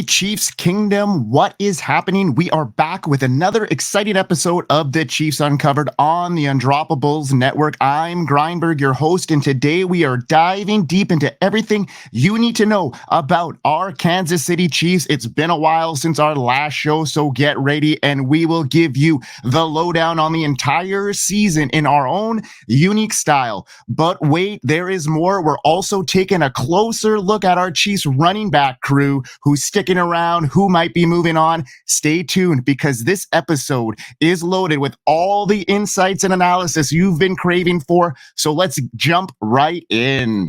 City, Chiefs Kingdom. What is happening? We are back with another exciting episode of the Chiefs Uncovered on the Undroppables Network. I'm Grindberg, your host, and today we are diving deep into everything you need to know about our Kansas City Chiefs. It's been a while since our last show, so get ready, and we will give you the lowdown on the entire season in our own unique style. But wait, there is more. We're also taking a closer look at our Chiefs running back crew, who's sticking around, who might be moving on. Stay tuned, because this episode is loaded with all the insights and analysis you've been craving for. So let's jump right in.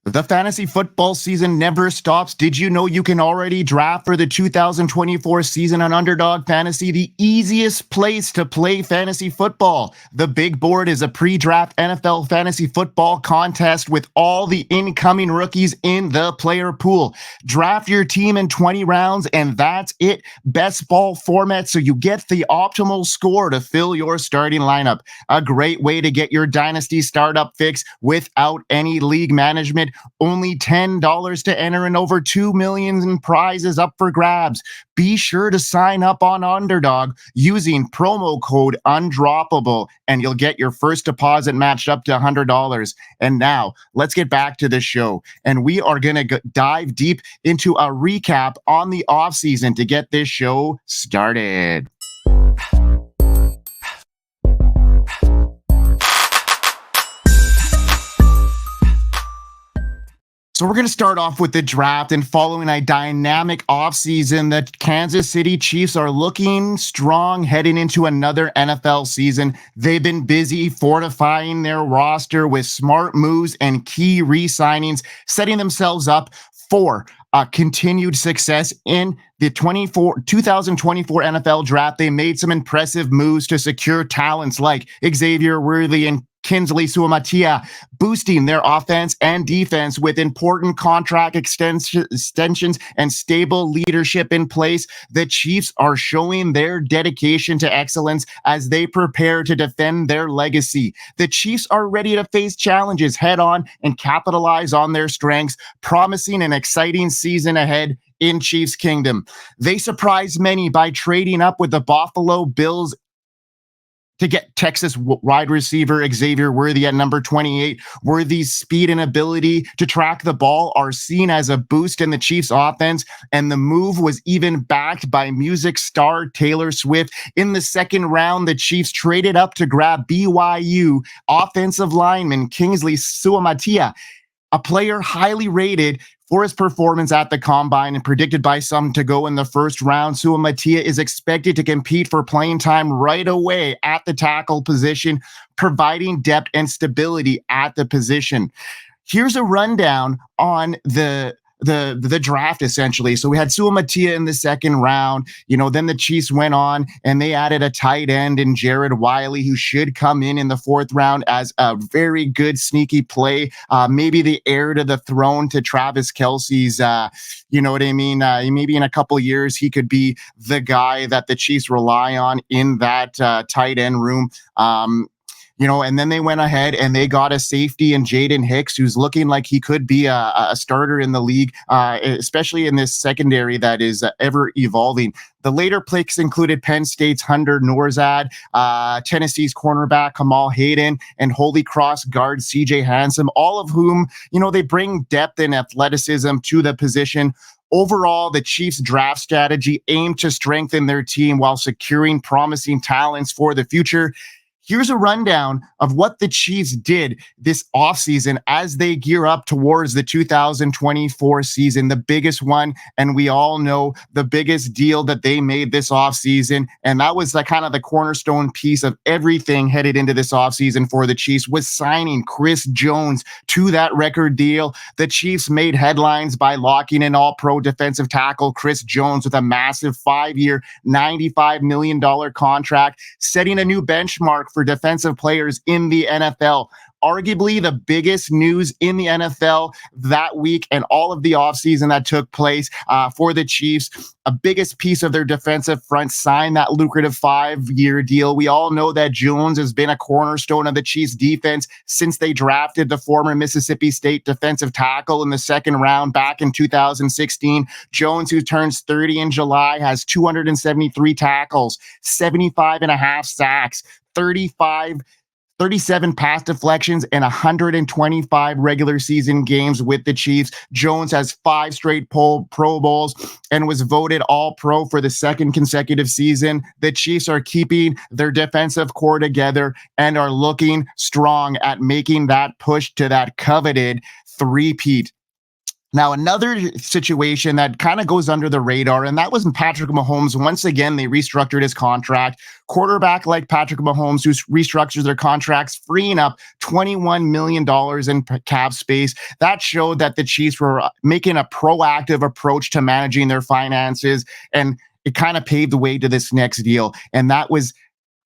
The fantasy football season never stops. Did you know you can already draft for the 2024 season on Underdog Fantasy, the easiest place to play fantasy football? The Big Board is a pre-draft NFL fantasy football contest with all the incoming rookies in the player pool. Draft your team in 20 rounds, and that's it. Best ball format, so you get the optimal score to fill your starting lineup. A great way to get your dynasty startup fix without any league management. Only $10 to enter, and over $2 million in prizes up for grabs. Be sure to sign up on Underdog using promo code UNDROPPABLE, and you'll get your first deposit matched up to $100. And now let's get back to the show. And we are going to dive deep into a recap on the offseason to get this show started. So we're going to start off with the draft, and following a dynamic offseason, the Kansas City Chiefs are looking strong heading into another NFL season. They've been busy fortifying their roster with smart moves and key re-signings, setting themselves up for continued success in the 2024 NFL draft. They made some impressive moves to secure talents like Xavier Worthy and Kinsley Suamatia, boosting their offense and defense with important contract extensions and stable leadership in place. The Chiefs are showing their dedication to excellence as they prepare to defend their legacy. The Chiefs are ready to face challenges head on and capitalize on their strengths, promising an exciting season ahead in Chiefs Kingdom. They surprised many by trading up with the Buffalo Bills to get Texas wide receiver Xavier Worthy at number 28. Worthy's speed and ability to track the ball are seen as a boost in the Chiefs offense, and the move was even backed by music star Taylor Swift. In the second round, the Chiefs traded up to grab BYU offensive lineman Kinsley Suamatia, a player highly rated for his performance at the Combine and predicted by some to go in the first round. Suamatia is expected to compete for playing time right away at the tackle position, providing depth and stability at the position. Here's a rundown on the draft, essentially. So we had Suamatia in the second round. Then the Chiefs went on and they added a tight end in Jared Wiley, who should come in the fourth round as a very good sneaky play. Maybe the heir to the throne to Travis Kelce's, you know what I mean? Maybe in a couple years, he could be the guy that the Chiefs rely on in that tight end room. And then they went ahead and they got a safety in Jaden Hicks, who's looking like he could be a starter in the league, especially in this secondary that is ever evolving. The later picks included Penn State's Hunter Nourzad, Tennessee's cornerback Kamal Hayden, and Holy Cross guard CJ Handsome, all of whom, they bring depth and athleticism to the position. Overall, the Chiefs' draft strategy aimed to strengthen their team while securing promising talents for the future. Here's a rundown of what the Chiefs did this offseason as they gear up towards the 2024 season, the biggest one. And we all know the biggest deal that they made this offseason. And that was the kind of the cornerstone piece of everything headed into this offseason for the Chiefs, was signing Chris Jones to that record deal. The Chiefs made headlines by locking in all-pro defensive tackle Chris Jones with a massive 5-year, $95 million contract, setting a new benchmark for defensive players in the NFL. arguably the biggest news in the NFL that week and all of the offseason that took place for the Chiefs. A biggest piece of their defensive front signed that lucrative 5-year deal. We all know that Jones has been a cornerstone of the Chiefs defense since they drafted the former Mississippi State defensive tackle in the second round back in 2016. Jones, who turns 30 in July, has 273 tackles, 75 and a half sacks, 37 pass deflections, and 125 regular season games with the Chiefs. Jones has 5 straight Pro Bowls and was voted All-Pro for the second consecutive season. The Chiefs are keeping their defensive core together and are looking strong at making that push to that coveted three-peat. Now, another situation that kind of goes under the radar, and that was in Patrick Mahomes. Once again, they restructured his contract. Quarterback like Patrick Mahomes, who restructures their contracts, freeing up $21 million in cap space. That showed that the Chiefs were making a proactive approach to managing their finances, and it kind of paved the way to this next deal. And that was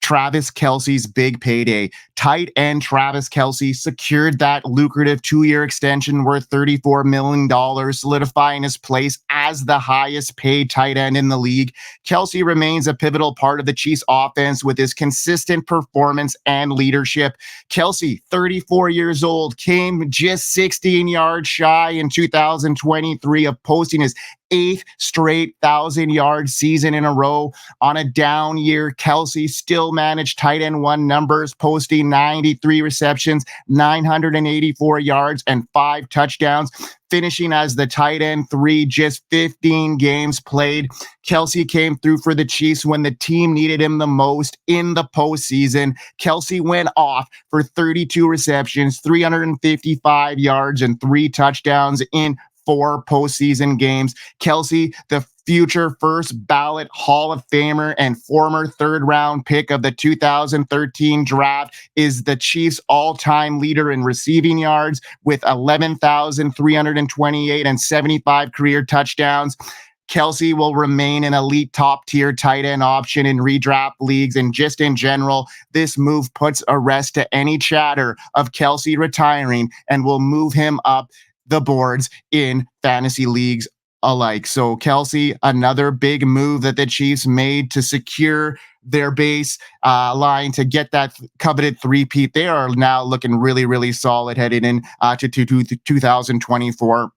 TravisKelce's big payday. Tight end TravisKelce secured that lucrative 2-year extension worth $34 million, solidifying his place as the highest paid tight end in the league. Kelce remains a pivotal part of the Chiefs offense with his consistent performance and leadership. Kelce, 34 years old, came just 16 yards shy in 2023 of posting his 8th straight 1,000-yard season in a row. On a down year, Kelce still managed tight end 1 numbers, posting 93 receptions, 984 yards, and 5 touchdowns, finishing as the tight end 3, just 15 games played. Kelce came through for the Chiefs when the team needed him the most in the postseason. Kelce went off for 32 receptions, 355 yards, and 3 touchdowns in 4 postseason games. Kelce, the future first ballot Hall of Famer and former 3rd round pick of the 2013 draft, is the Chiefs' all-time leader in receiving yards with 11,328 and 75 career touchdowns. Kelce will remain an elite top-tier tight end option in redraft leagues, and just in general, this move puts a rest to any chatter of Kelce retiring and will move him up the boards in fantasy leagues alike. So Kelce, another big move that the Chiefs made to secure their base line to get that coveted three-peat. They are now looking really, really solid headed in to 2024.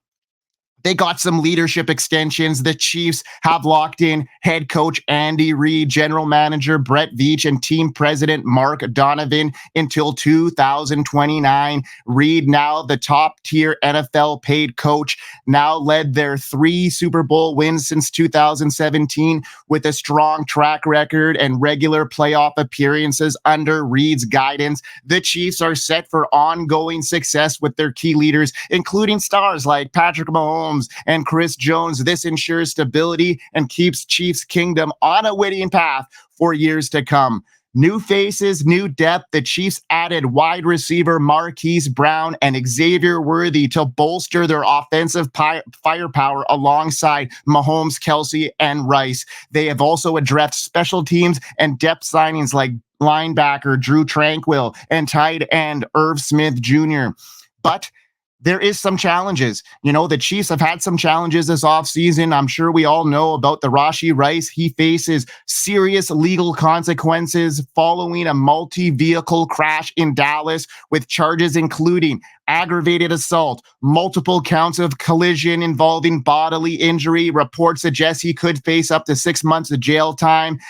They got some leadership extensions. The Chiefs have locked in head coach Andy Reid, general manager Brett Veach, and team president Mark Donovan until 2029. Reid, now the top-tier NFL paid coach, now led their 3 Super Bowl wins since 2017 with a strong track record and regular playoff appearances under Reid's guidance. The Chiefs are set for ongoing success with their key leaders, including stars like Patrick Mahomes and Chris Jones. This ensures stability and keeps Chiefs Kingdom on a winning path for years to come. New faces, new depth. The Chiefs added wide receiver Marquise Brown and Xavier Worthy to bolster their offensive firepower alongside Mahomes, Kelce, and Rice. They have also addressed special teams and depth signings like linebacker Drew Tranquill and tight end Irv Smith Jr. But there is some challenges. You know, the Chiefs have had some challenges this offseason. I'm sure we all know about the Rashee Rice. He faces serious legal consequences following a multi-vehicle crash in Dallas with charges including aggravated assault, multiple counts of collision involving bodily injury. Reports suggest he could face up to 6 months of jail time.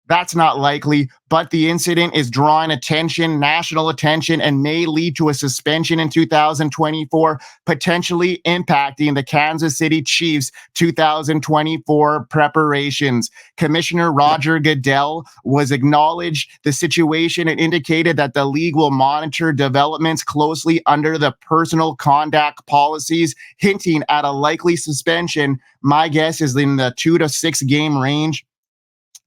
That's not likely, but the incident is drawing attention, national attention, and may lead to a suspension in 2024, potentially impacting the Kansas City Chiefs' 2024 preparations. Commissioner Roger Goodell was acknowledged the situation and indicated that the league will monitor developments closely under the personal conduct policies, hinting at a likely suspension. My guess is in the 2 to 6 game range.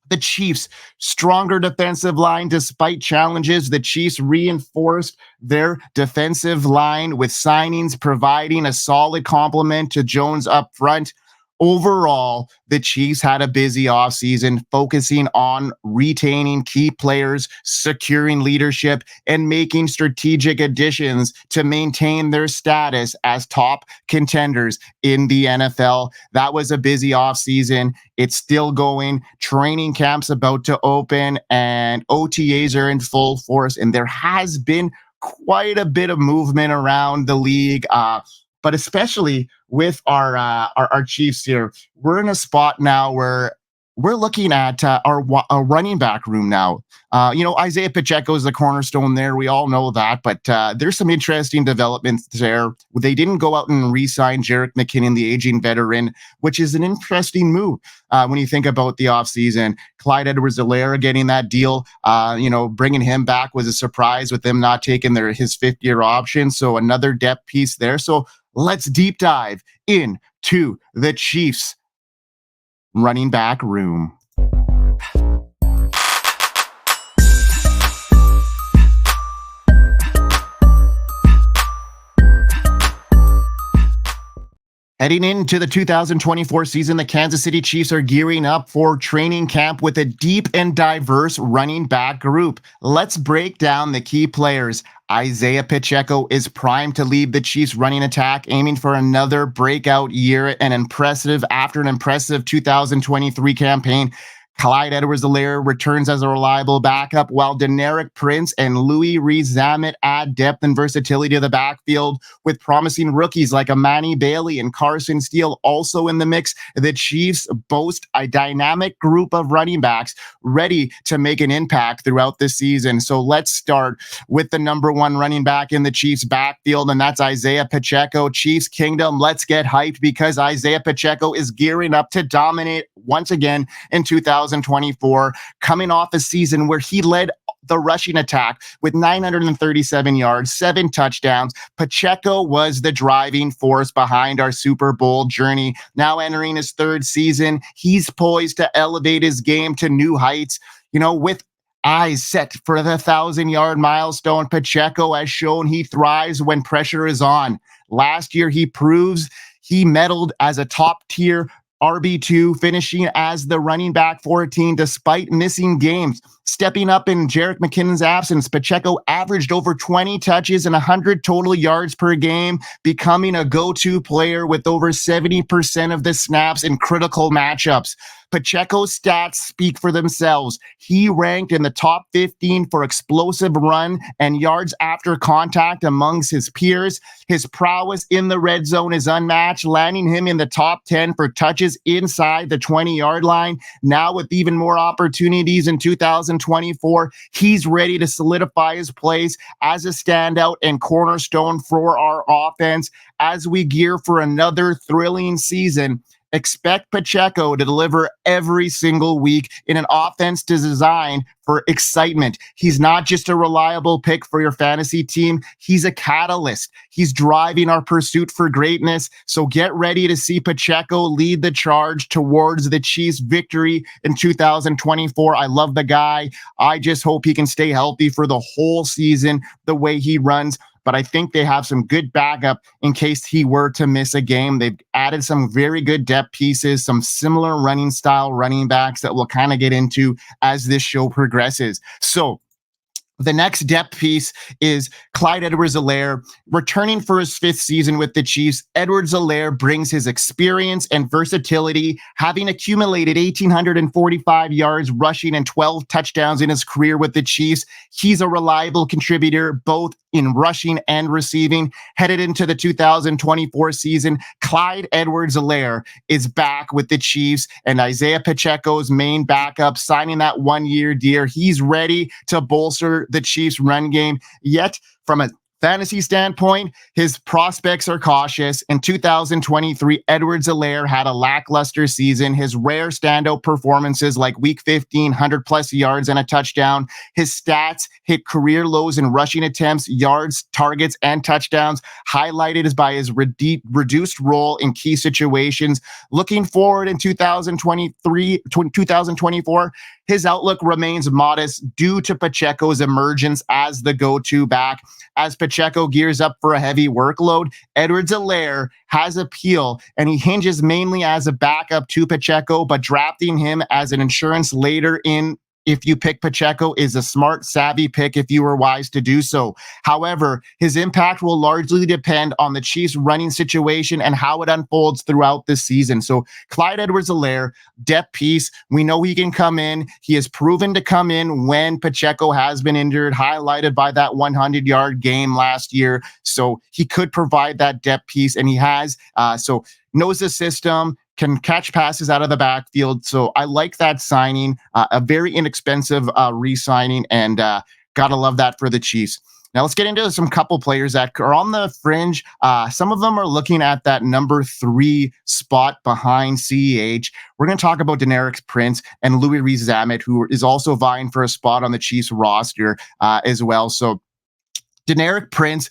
The Chiefs' stronger defensive line. Despite challenges, the Chiefs reinforced their defensive line with signings providing a solid complement to Jones up front. Overall, the Chiefs had a busy offseason, focusing on retaining key players, securing leadership, and making strategic additions to maintain their status as top contenders in the NFL. That was a busy offseason. It's still going. Training camp's about to open, and OTAs are in full force, and there has been quite a bit of movement around the league. But especially with our Chiefs here, we're in a spot now where we're looking at our running back room now. Isaiah Pacheco is the cornerstone there. We all know that, but there's some interesting developments there. They didn't go out and re-sign Jerick McKinnon, the aging veteran, which is an interesting move when you think about the offseason. Clyde Edwards-Helaire getting that deal, bringing him back was a surprise with them not taking his fifth-year option. So another depth piece there. So let's deep dive into the Chiefs running back room. Heading into the 2024 season, the Kansas City Chiefs are gearing up for training camp with a deep and diverse running back group. Let's break down the key players. Isaiah Pacheco is primed to lead the Chiefs running attack, aiming for another breakout year after an impressive 2023 campaign. Clyde Edwards-Helaire returns as a reliable backup, while Deneric Prince and Louis Rees-Zammit add depth and versatility to the backfield, with promising rookies like Emani Bailey and Carson Steele also in the mix. The Chiefs boast a dynamic group of running backs ready to make an impact throughout the season. So let's start with the number one running back in the Chiefs backfield, and that's Isaiah Pacheco. Chiefs Kingdom, let's get hyped because Isaiah Pacheco is gearing up to dominate once again in 2024, coming off a season where he led the rushing attack with 937 yards, 7 touchdowns. Pacheco was the driving force behind our Super Bowl journey. Now entering his third season, he's poised to elevate his game to new heights. With eyes set for the 1,000-yard milestone, Pacheco has shown he thrives when pressure is on. Last year, he proves he medaled as a top-tier RB2, finishing as the running back 14 despite missing games. Stepping up in Jerick McKinnon's absence, Pacheco averaged over 20 touches and 100 total yards per game, becoming a go-to player with over 70% of the snaps in critical matchups. Pacheco's stats speak for themselves. He ranked in the top 15 for explosive run and yards after contact amongst his peers. His prowess in the red zone is unmatched, landing him in the top 10 for touches inside the 20-yard line. Now with even more opportunities in 2024, he's ready to solidify his place as a standout and cornerstone for our offense. As we gear for another thrilling season, expect Pacheco to deliver every single week in an offense designed for excitement. He's not just a reliable pick for your fantasy team. He's a catalyst. He's driving our pursuit for greatness. So get ready to see Pacheco lead the charge towards the Chiefs' victory in 2024. I love the guy. I just hope he can stay healthy for the whole season the way he runs. But I think they have some good backup in case he were to miss a game. They've added some very good depth pieces, some similar running style running backs that we'll kind of get into as this show progresses. So the next depth piece is Clyde Edwards-Helaire. Returning for his 5th season with the Chiefs, Edwards-Helaire brings his experience and versatility, having accumulated 1,845 yards rushing and 12 touchdowns in his career with the Chiefs. He's a reliable contributor, both in rushing and receiving. Headed into the 2024 season, Clyde Edwards-Helaire is back with the Chiefs and Isaiah Pacheco's main backup, signing that 1-year deal. He's ready to bolster the Chiefs' run game. Yet, from a fantasy standpoint, his prospects are cautious. In 2023, Edwards-Helaire had a lackluster season. His rare standout performances like Week 15, 100-plus yards and a touchdown. His stats hit career lows in rushing attempts, yards, targets, and touchdowns, highlighted by his reduced role in key situations. Looking forward in 2024, his outlook remains modest due to Pacheco's emergence as the go-to back. As Pacheco gears up for a heavy workload, Edwards-Helaire has appeal, and he hinges mainly as a backup to Pacheco, but drafting him as an insurance later in if you pick Pacheco is a smart, savvy pick if you were wise to do so. However, his impact will largely depend on the Chiefs' running situation and how it unfolds throughout the season. So Clyde Edwards-Helaire, depth piece. We know he can come in. He has proven to come in when Pacheco has been injured, highlighted by that 100-yard game last year. So he could provide that depth piece, and he has. So knows the system, can catch passes out of the backfield. So I like that signing, a very inexpensive re-signing, and gotta love that for the Chiefs. Now let's get into some couple players that are on the fringe. Some of them are looking at that number 3 spot behind CEH. We're going to talk about Deneric Prince and Louis Rees-Zammit, who is also vying for a spot on the Chiefs roster as well. So Deneric Prince,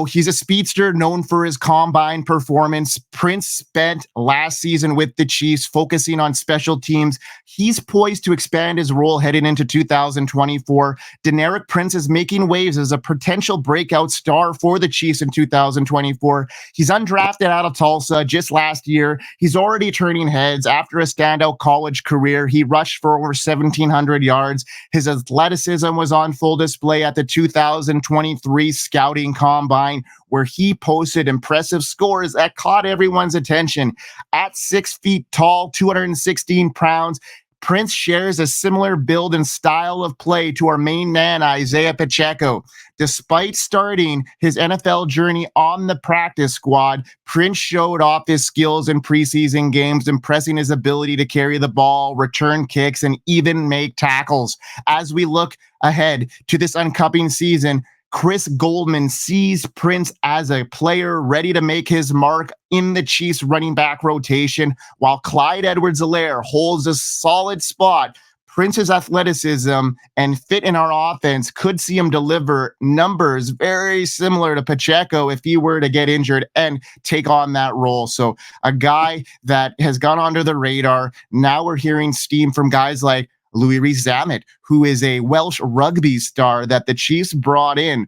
he's a speedster known for his combine performance. Prince spent last season with the Chiefs focusing on special teams. He's poised to expand his role heading into 2024. Deneric Prince is making waves as a potential breakout star for the Chiefs in 2024. He's undrafted out of Tulsa just last year. He's already turning heads after a standout college career. He rushed for over 1,700 yards. His athleticism was on full display at the 2023 scouting combine, where he posted impressive scores that caught everyone's attention. At 6 feet tall, 216 pounds, Prince shares a similar build and style of play to our main man, Isaiah Pacheco. Despite starting his NFL journey on the practice squad, Prince showed off his skills in preseason games, impressing his ability to carry the ball, return kicks, and even make tackles. As we look ahead to this upcoming season, Chris Goldman sees Prince as a player ready to make his mark in the Chiefs running back rotation, while Clyde Edwards-Helaire holds a solid spot. Prince's athleticism and fit in our offense could see him deliver numbers very similar to Pacheco if he were to get injured and take on that role. So a guy that has gone under the radar. Now we're hearing steam from guys like Louis Rees-Zammit, who is a Welsh rugby star that the Chiefs brought in.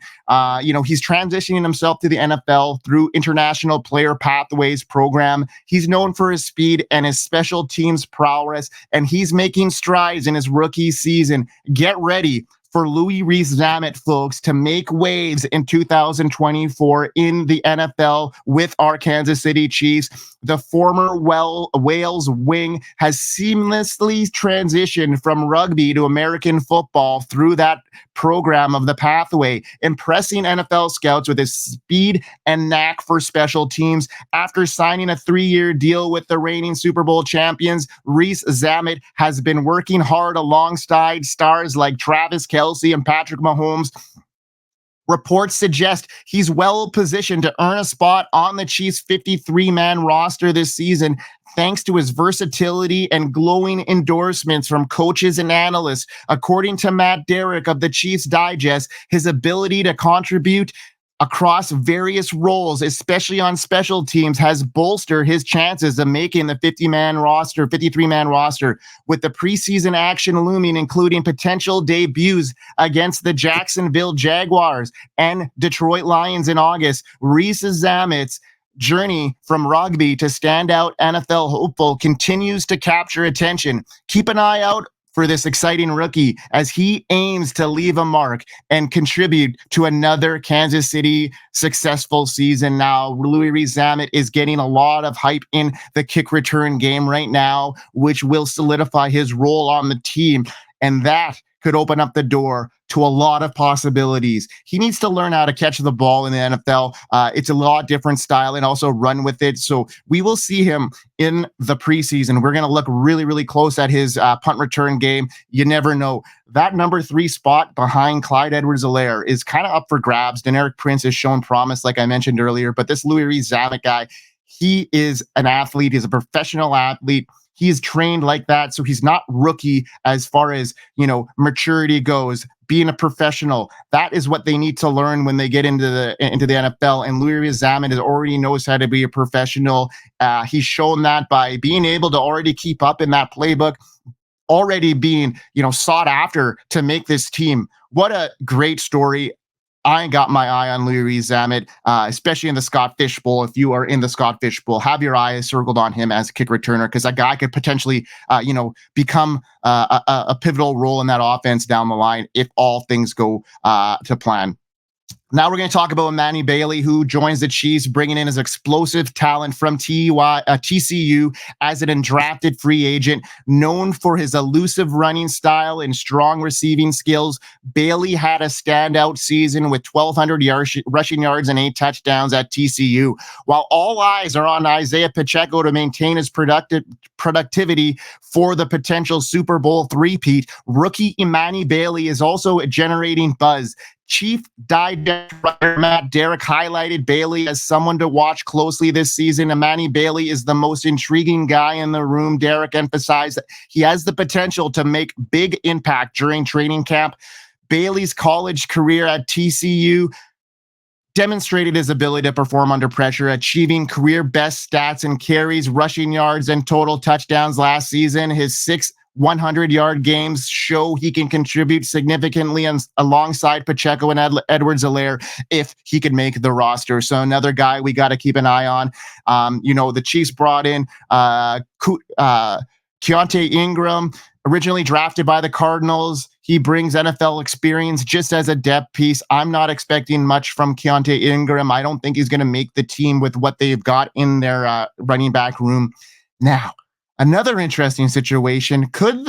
He's transitioning himself to the NFL through International Player Pathways program. He's known for his speed and his special teams prowess, and he's making strides in his rookie season. Get ready for Louis Rees-Zammit, folks, to make waves in 2024 in the NFL with our Kansas City Chiefs. The former Wales wing has seamlessly transitioned from rugby to American football through that program of the pathway, impressing NFL scouts with his speed and knack for special teams. After signing a 3-year deal with the reigning Super Bowl champions, Rees-Zammit has been working hard alongside stars like TravisKelce and Patrick Mahomes. Reports suggest he's well positioned to earn a spot on the Chiefs' 53-man roster this season, thanks to his versatility and glowing endorsements from coaches and analysts. According to Matt Derrick of the Chiefs Digest, his ability to contribute across various roles, especially on special teams, has bolstered his chances of making the 53-man roster, with the preseason action looming, including potential debuts against the Jacksonville Jaguars and Detroit Lions in August. Rees-Zammit's journey from rugby to standout NFL hopeful continues to capture attention. Keep an eye out for this exciting rookie as he aims to leave a mark and contribute to another Kansas City successful season. Now, Louis Rees-Zammit is getting a lot of hype in the kick return game right now, which will solidify his role on the team. And that could open up the door to a lot of possibilities. He needs to learn how to catch the ball in the NFL. It's a lot different style and also run with it. So we will see him in the preseason. We're going to look really, really close at his punt return game. You never know. That number 3 spot behind Clyde Edwards-Helaire is kind of up for grabs. Deneric Prince has shown promise, like I mentioned earlier, but this Louis Rees-Zammit guy, he is an athlete. He's a professional athlete. He is trained like that, so he's not rookie as far as, maturity goes. Being a professional, that is what they need to learn when they get into the NFL. And Louis Rees-Zammit already knows how to be a professional. He's shown that by being able to already keep up in that playbook. already being, sought after to make this team. What a great story. I got my eye on Louis Zamet, especially in the Scott Fish Bowl. If you are in the Scott Fish Bowl, have your eyes circled on him as a kick returner, because that guy could potentially, become a pivotal role in that offense down the line if all things go to plan. Now we're going to talk about Emani Bailey, who joins the Chiefs, bringing in his explosive talent from TCU as an undrafted free agent. Known for his elusive running style and strong receiving skills, Bailey had a standout season with 1,200 rushing yards and 8 touchdowns at TCU. While all eyes are on Isaiah Pacheco to maintain his productivity for the potential Super Bowl three-peat, rookie Emani Bailey is also generating buzz. Chief Digest writer Matt Derrick highlighted Bailey as someone to watch closely this season. Emani Bailey is the most intriguing guy in the room. Derrick emphasized that he has the potential to make big impact during training camp. Bailey's college career at TCU demonstrated his ability to perform under pressure, achieving career best stats in carries, rushing yards, and total touchdowns last season. His 6 100-yard games show he can contribute significantly alongside Pacheco and Edwards-Helaire if he could make the roster. So another guy we got to keep an eye on. The Chiefs brought in Keontae Ingram, originally drafted by the Cardinals. He brings NFL experience just as a depth piece. I'm not expecting much from Keontae Ingram. I don't think he's going to make the team with what they've got in their running back room. Now, another interesting situation. Could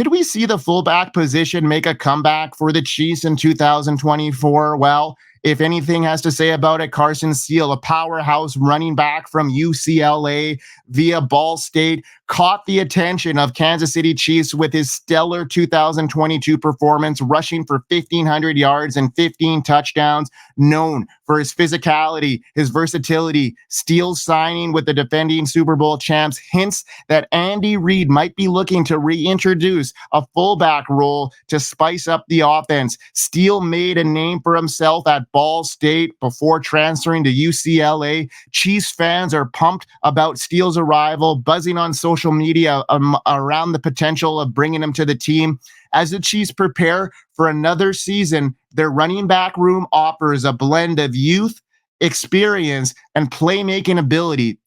we see the fullback position make a comeback for the Chiefs in 2024? Well, if anything has to say about it, Carson Steele, a powerhouse running back from UCLA via Ball State, caught the attention of Kansas City Chiefs with his stellar 2022 performance, rushing for 1,500 yards and 15 touchdowns. Known for his physicality, his versatility, Steele's signing with the defending Super Bowl champs hints that Andy Reid might be looking to reintroduce a fullback role to spice up the offense. Steele made a name for himself at Ball State before transferring to UCLA. Chiefs fans are pumped about Steele's arrival, buzzing on social media around the potential of bringing him to the team. As the Chiefs prepare for another season, their running back room offers a blend of youth, experience, and playmaking ability,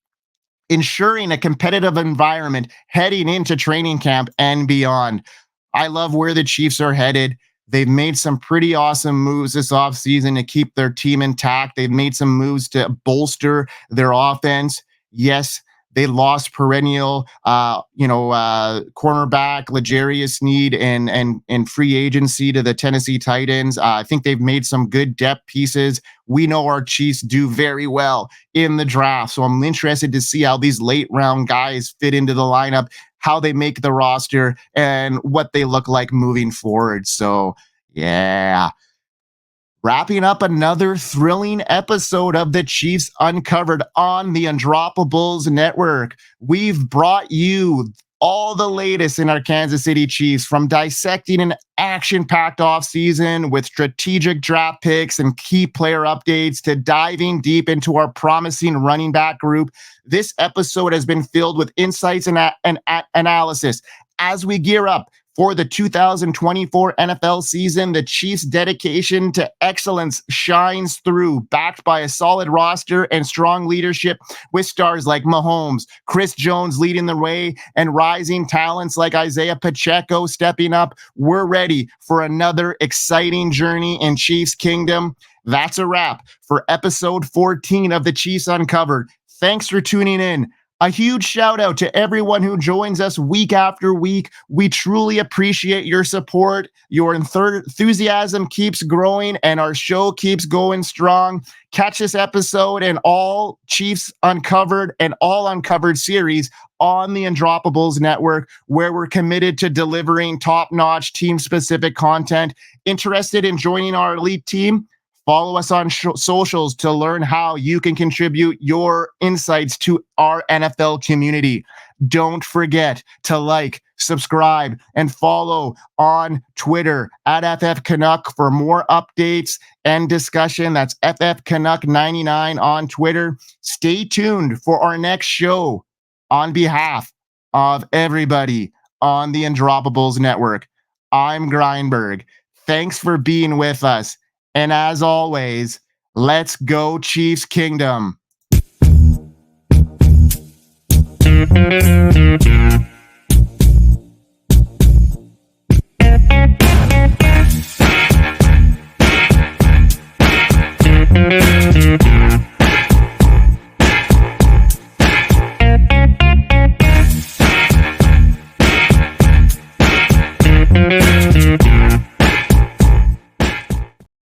ensuring a competitive environment heading into training camp and beyond. I love where the Chiefs are headed. They've made some pretty awesome moves this offseason to keep their team intact. They've made some moves to bolster their offense. Yes, they lost perennial, cornerback L'Jarius Sneed and free agency to the Tennessee Titans. I think they've made some good depth pieces. We know our Chiefs do very well in the draft, so I'm interested to see how these late round guys fit into the lineup, how they make the roster, and what they look like moving forward. So, yeah. Wrapping up another thrilling episode of the Chiefs Uncovered on the Undroppables Network. We've brought you all the latest in our Kansas City Chiefs, from dissecting an action-packed offseason with strategic draft picks and key player updates to diving deep into our promising running back group. This episode has been filled with insights and analysis. As we gear up for the 2024 NFL season, the Chiefs' dedication to excellence shines through, backed by a solid roster and strong leadership with stars like Mahomes, Chris Jones leading the way, and rising talents like Isaiah Pacheco stepping up. We're ready for another exciting journey in Chiefs Kingdom. That's a wrap for episode 14 of the Chiefs Uncovered. Thanks for tuning in. A huge shout out to everyone who joins us week after week. We truly appreciate your support. Your enthusiasm keeps growing and our show keeps going strong. Catch this episode and all Chiefs Uncovered and all Uncovered series on the Undroppables Network, where we're committed to delivering top-notch team-specific content. Interested in joining our elite team? Follow us on socials to learn how you can contribute your insights to our NFL community. Don't forget to like, subscribe, and follow on Twitter at FF Canuck for more updates and discussion. That's FF Canuck 99 on Twitter. Stay tuned for our next show. On behalf of everybody on the Undroppables Network. I'm Grindberg. Thanks for being with us. And as always, let's go Chiefs Kingdom.